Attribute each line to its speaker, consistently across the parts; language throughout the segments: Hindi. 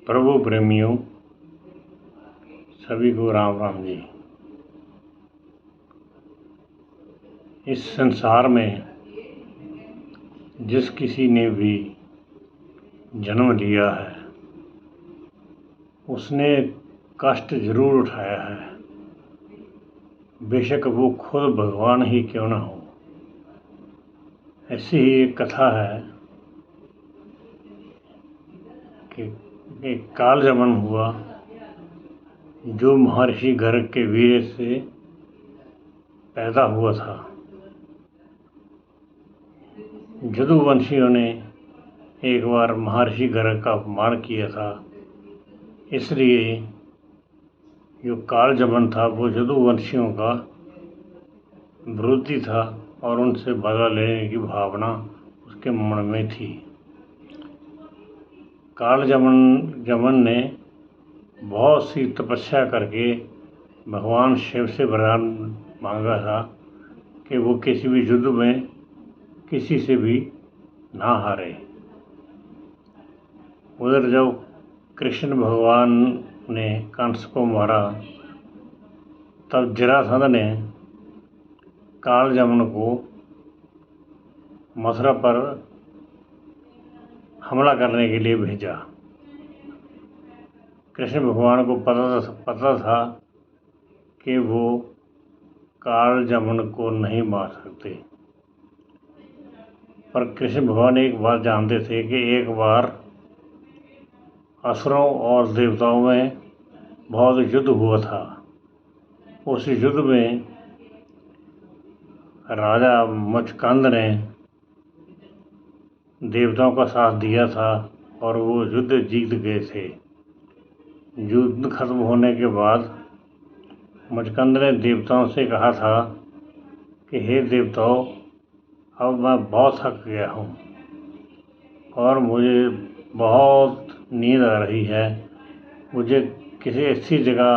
Speaker 1: प्रभु प्रेमियों सभी को राम राम जी। इस संसार में जिस किसी ने भी जन्म लिया है उसने कष्ट जरूर उठाया है, बेशक वो खुद भगवान ही क्यों ना हो। ऐसी ही एक कथा है कि एक काल जमन हुआ जो महर्षि गर्ग के वीर से पैदा हुआ था। यदुवंशियों ने एक बार महर्षि गर्ग का अपमान किया था, इसलिए जो काल जमन था वो यदुवंशियों का विरोधी था और उनसे बदला लेने की भावना उसके मन में थी। काल जमन ने बहुत सी तपस्या करके भगवान शिव से वरदान मांगा था कि वो किसी भी युद्ध में किसी से भी ना हारे। उधर जब कृष्ण भगवान ने कंस को मारा तब जरासंध ने काल जमन को मथुरा पर हमला करने के लिए भेजा। कृष्ण भगवान को पता था कि वो काल जमन को नहीं मार सकते, पर कृष्ण भगवान एक बात जानते थे कि एक बार असुरों और देवताओं में बहुत युद्ध हुआ था। उस युद्ध में राजा मुचकंद ने देवताओं का साथ दिया था और वो युद्ध जीत गए थे। युद्ध खत्म होने के बाद मुचकंद ने देवताओं से कहा था कि हे देवताओं, अब मैं बहुत थक गया हूँ और मुझे बहुत नींद आ रही है। मुझे किसी ऐसी जगह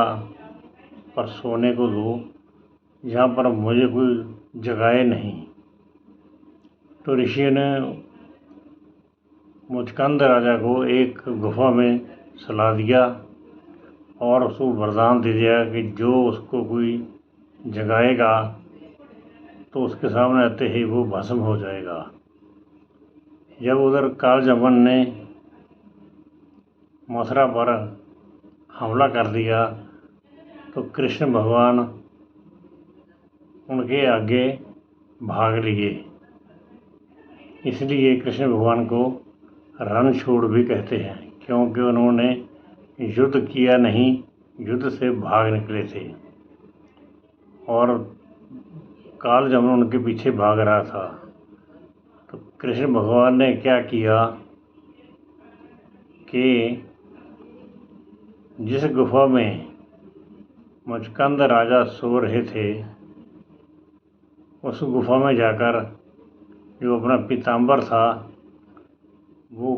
Speaker 1: पर सोने को दो जहाँ पर मुझे कोई जगाए नहीं। तो ऋषि ने मुचकंद राजा को एक गुफा में सुला दिया और उसको वरदान दे दिया कि जो उसको कोई जगाएगा तो उसके सामने आते ही वो भस्म हो जाएगा। जब उधर काल जमन ने मथुरा पर हमला कर दिया तो कृष्ण भगवान उनके आगे भाग लिए। इसलिए कृष्ण भगवान को रणछोड़ भी कहते हैं, क्योंकि उन्होंने युद्ध किया नहीं, युद्ध से भाग निकले थे और काल जमन उनके पीछे भाग रहा था। तो कृष्ण भगवान ने क्या किया कि जिस गुफा में मुचकंद राजा सो रहे थे उस गुफा में जाकर जो अपना पीताम्बर था वो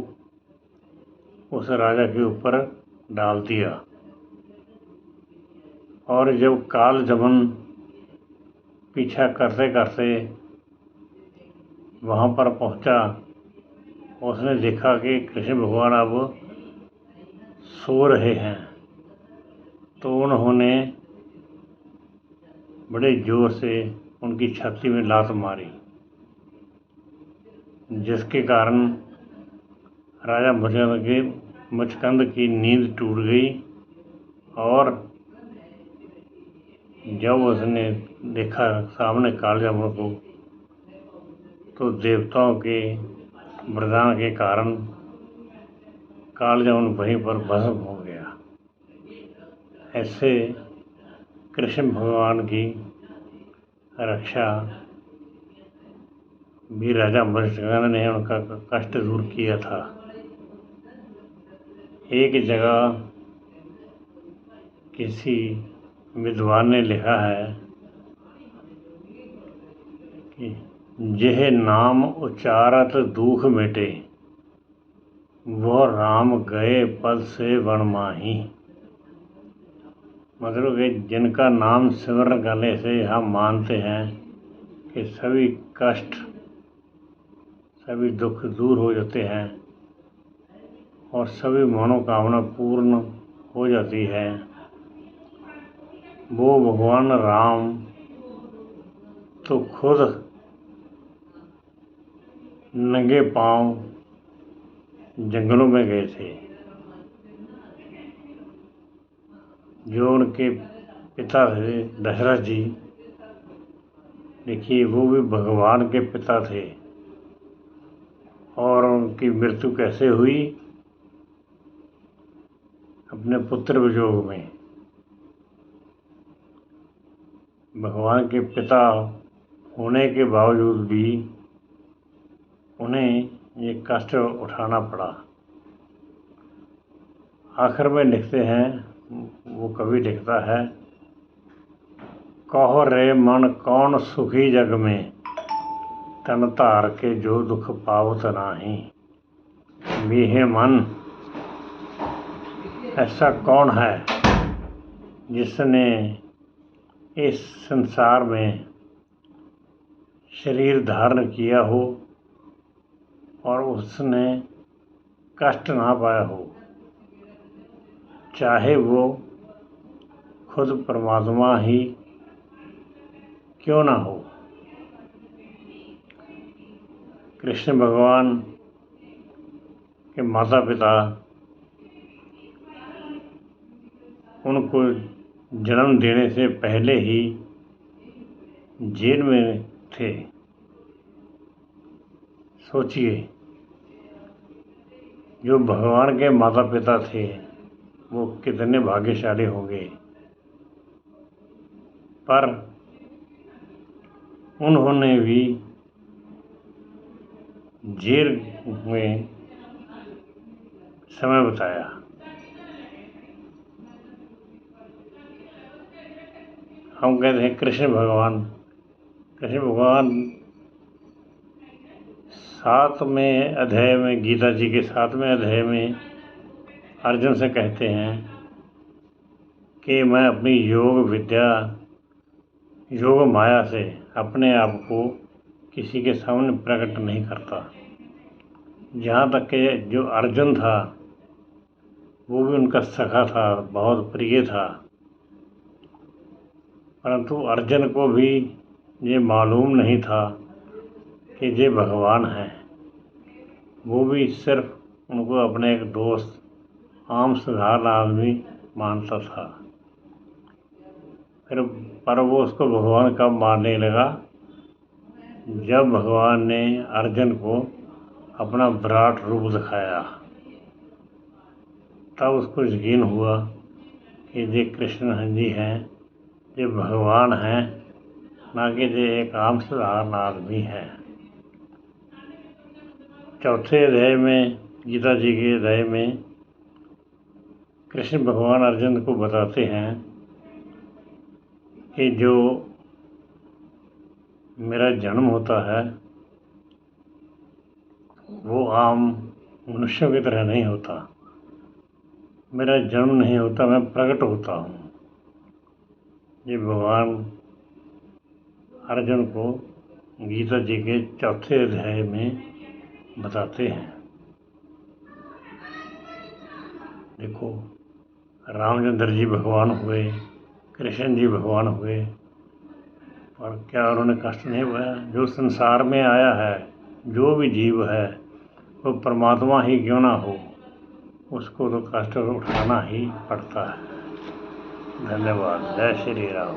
Speaker 1: उस राजा के ऊपर डाल दिया। और जब काल जमन पीछा करते करते वहाँ पर पहुँचा, उसने देखा कि कृष्ण भगवान अब सो रहे हैं। तो उन्होंने बड़े जोर से उनकी छाती में लात मारी, जिसके कारण राजा मुचकंद की नींद टूट गई। और जब उसने देखा सामने काल जमन को तो देवताओं के वरदान के कारण काल जमन वहीं पर भस्म हो गया। ऐसे कृष्ण भगवान की रक्षा भी राजा मुचकंद ने उनका कष्ट दूर किया था। एक जगह किसी विद्वान ने लिखा है कि जेह नाम उच्चारत दुख मिटे, वह राम गए पद से वन माही। मतलब कि जिनका नाम सिमरण करने से हम मानते हैं कि सभी कष्ट सभी दुख दूर हो जाते हैं, और सभी मनोकामना पूर्ण हो जाती है। वो भगवान राम तो खुद नंगे पांव जंगलों में गए थे। जो उनके पिता थे दशरथ जी, देखिए वो भी भगवान के पिता थे। और उनकी मृत्यु कैसे हुई? अपने पुत्र वियोग में। भगवान के पिता होने के बावजूद भी उन्हें ये कष्ट उठाना पड़ा। आखिर में लिखते हैं, वो कवि लिखता है, कहो रे मन कौन सुखी जग में, तन धार के जो दुख पावत नाही। मेहे मन, ऐसा कौन है जिसने इस संसार में शरीर धारण किया हो और उसने कष्ट ना पाया हो, चाहे वो खुद परमात्मा ही क्यों ना हो। कृष्ण भगवान के माता पिता उनको जन्म देने से पहले ही जेल में थे। सोचिए, जो भगवान के माता पिता थे वो कितने भाग्यशाली होंगे। पर उन्होंने भी जेल में समय बिताया। हम कहते हैं कृष्ण भगवान 7वें अध्याय में, गीता जी के 7वें अध्याय में अर्जुन से कहते हैं कि मैं अपनी योग विद्या, योग माया से अपने आप को किसी के सामने प्रकट नहीं करता। यहाँ तक कि जो अर्जुन था वो भी उनका सखा था, बहुत प्रिय था, परंतु अर्जुन को भी ये मालूम नहीं था कि ये भगवान हैं। वो भी सिर्फ उनको अपने एक दोस्त, आम साधारण आदमी मानता था। पर वो उसको भगवान कब मानने लगा? जब भगवान ने अर्जुन को अपना विराट रूप दिखाया, तब उसको यकीन हुआ कि ये कृष्ण जी हैं, ये भगवान हैं, ना कि ये एक आम साधारण आदमी है। चौथे अध्याय में, गीता जी के अध्याय में, कृष्ण भगवान अर्जुन को बताते हैं कि जो मेरा जन्म होता है वो आम मनुष्यों की तरह नहीं होता। मेरा जन्म नहीं होता, मैं प्रकट होता हूँ। ये भगवान अर्जुन को गीता जी के चौथे अध्याय में बताते हैं। देखो, रामचंद्र जी भगवान हुए, कृष्ण जी भगवान हुए, और क्या उन्होंने कष्ट नहीं पाया? जो संसार में आया है, जो भी जीव है, वो परमात्मा ही क्यों ना हो, उसको तो कष्ट उठाना ही पड़ता है। धन्यवाद। जय श्री राम।